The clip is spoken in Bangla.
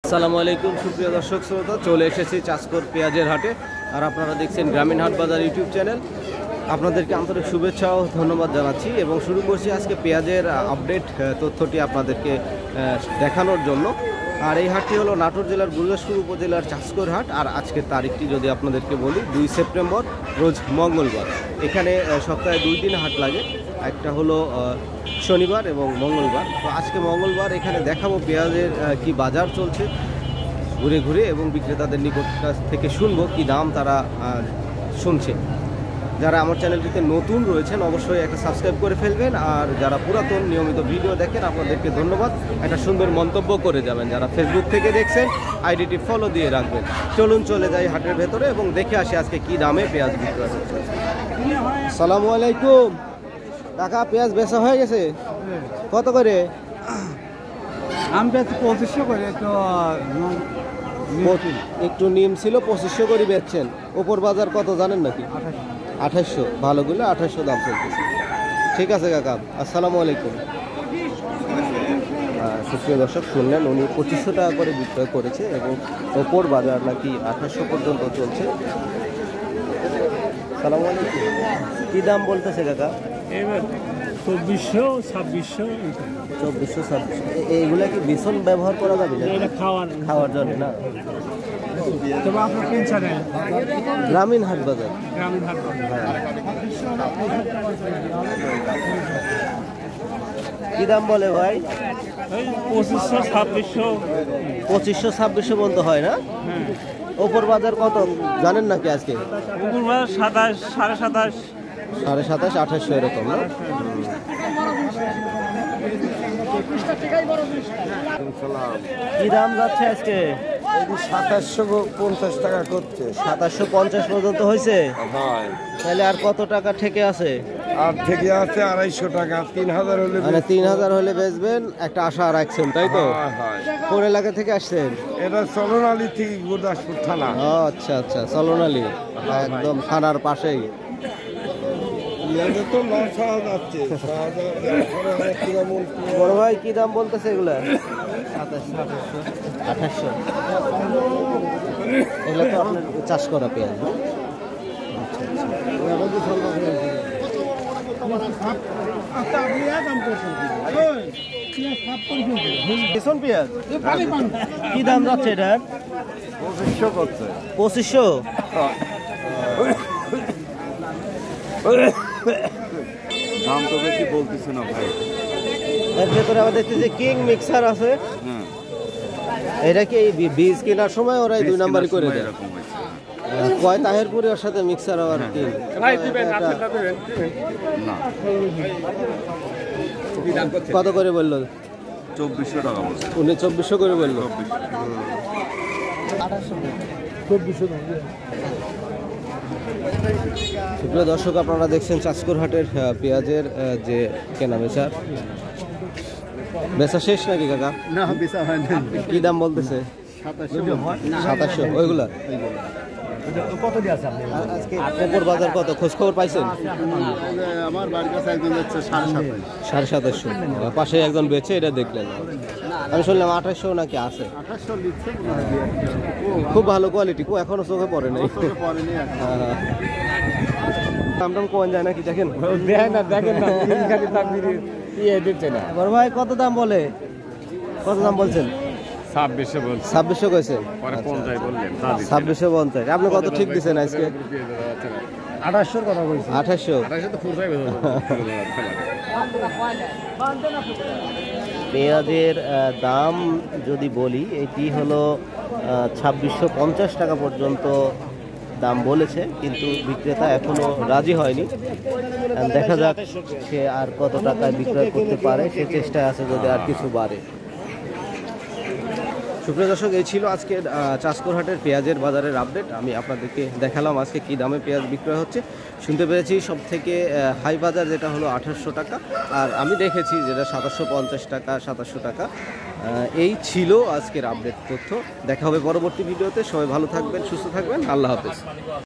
আসসালামু আলাইকুম সুপ্রিয় দর্শক শ্রোতা, চলে এসেছি চাষকর পেঁয়াজের হাটে। আর আপনারা দেখছেন গ্রামীণ হাট বাজার ইউটিউব চ্যানেল। আপনাদেরকে আন্তরিক শুভেচ্ছা ও ধন্যবাদ জানাচ্ছি এবং শুরু করছি আজকে পেঁয়াজের আপডেট তথ্যটি আপনাদেরকে দেখানোর জন্য। আর এই হাটটি হলো নাটোর জেলার গুরুদাসপুর উপজেলার চাষকর হাট। আর আজকের তারিখটি যদি আপনাদেরকে বলি 2 সেপ্টেম্বর, রোজ মঙ্গলবার। এখানে সপ্তাহে 2 দিন হাট লাগে, একটা হলো শনিবার এবং মঙ্গলবার। তো আজকে মঙ্গলবার এখানে দেখাবো পেঁয়াজের কি বাজার চলছে ঘুরে ঘুরে, এবং বিক্রেতাদের নিকট থেকে শুনবো কি দাম তারা শুনছে। যারা আমার চ্যানেলটিতে নতুন রয়েছেন অবশ্যই একটা সাবস্ক্রাইব করে ফেলবেন, আর যারা পুরাতন নিয়মিত ভিডিও দেখেন আপনাদেরকে ধন্যবাদ, একটা সুন্দর মন্তব্য করে যাবেন। যারা ফেসবুক থেকে দেখছেন আইডিটি ফলো দিয়ে রাখবেন। চলুন চলে যাই হাটের ভেতরে এবং দেখে আসি আজকে কি দামে পেঁয়াজ বিক্রয় হচ্ছে। আসসালামু আলাইকুম কাকা, পেঁয়াজ বেচা হয়ে গেছে? কত করে? আমি 2500 করে, তো একটু নিম ছিল 2500 করে বেচছেন। ওপর বাজার কত জানেন নাকি? 2800। ভালোগুলো 2800 দাম চলতেছে। ঠিক আছে কাকা, আসসালামু আলাইকুম। সুপ্রিয় দর্শক, শুনলেন উনি 2500 টাকা করে বিক্রয় করেছে এবং ওপর বাজার নাকি 2800 পর্যন্ত চলছে। আসসালামু আলাইকুম। কী দাম বলতেছে কাকা? 2400, 2600। 2400, 2600। এইগুলা কি বিছন ব্যবহার করা যাবে না? খাওয়ার জন্য না? গ্রামীণ হাট বাজার। কি দাম বলে ভাই? 2500, 2600। 2500, 2600 পর্যন্ত হয় না? ওপর বাজার কত জানেন নাকি আজকে? উপর বাজার 27, 27.5, 27.5, 2800 এরকম না? কি দাম যাচ্ছে আজকে? 2750 টাকা করছে। 2750 পর্যন্ত হয়েছে? তাহলে আর কত টাকা ঠেকে আছে? আর থেকে আছে 250 টাকা। 3000 হলে, মানে 3000 হলে বেচবেন, একটা আশা রাখছেন তাই তো? কোন এলাকা থেকে আসছেন? এটা চলনালি থেকে গুরুদাসপুর থানা। আচ্ছা আচ্ছা, চলনালি একদম থানার পাশেই। তো লস হওয়া যাচ্ছে। বড় ভাই কি দাম বলতেছে এগুলা? 2800। এগুলো তো আপনার চাষ করা পেঁয়াজ না? আচ্ছা পেঁয়াজ কি দাম যাচ্ছে এটার? 2500 করছে। 2500? দাম তো বেশি বলতেছে না ভাই। এর ভেতরে আমাদের যে কিং মিক্সার আছে, এটা কি বীজ কেনার সময় ওরাই 2 নাম্বারই করে দেয়? কয় তাহেরপুরে ওর সাথে মিক্সার আর কি? কত করে বললো? 2400 টাকা বলছে। উনি 2400 করে বললো। সুপ্রিয় দর্শক, আপনারা দেখছেন চাষকর হাটের পেঁয়াজের যে কেনা বেচা শেষ নাকি কাকা? না, বেচা হয় না। কি দাম বলতেছে? 2700। ওইগুলা কত দিয়ে আছে আপনি? আজকে ওপর বাজার কত খোঁজ খবর পাইছেন? আমার বাড়ির কাছে একজন যাচ্ছে 2700। 2750। পাশে একজন বেচে, এটা দেখলেন? আমি শুনলাম 2800 নাকি আছে। 2800 লিখছে। খুব ভালো কোয়ালিটি, এখনো চোখে পড়ে নাই। দাম টাম কম যায় নাকি? দেখেন না। বড় ভাই কত দাম বলে? কত দাম বলছেন? 2600 বলছে। 2600 কইছেন? 2650। আপনি কত ঠিক দিচ্ছেন আজকে? 2800 কথা বলছি। 2800। পেঁয়াজের দাম যদি বলি, এটি হলো 2650 টাকা পর্যন্ত দাম বলেছে, কিন্তু বিক্রেতা এখনো রাজি হয়নি। দেখা যাক সে আর কত টাকায় বিক্রয় করতে পারে, সে চেষ্টায় আছে যদি আর কিছু বাড়ে। সুপ্রিয় দর্শক, এই ছিল আজকের চাষকর হাটের পেঁয়াজের বাজারের আপডেট। আমি আপনাদেরকে দেখালাম আজকে কি দামে পেঁয়াজ বিক্রয় হচ্ছে। শুনতে পেরেছি সব থেকে হাই বাজার যেটা হলো 2800 টাকা, আর আমি দেখেছি যেটা 2750 টাকা, 2700 টাকা। এই ছিল আজকের আপডেট তথ্য। দেখা হবে পরবর্তী ভিডিওতে। সবাই ভালো থাকবেন, সুস্থ থাকবেন। আল্লাহ হাফেজ।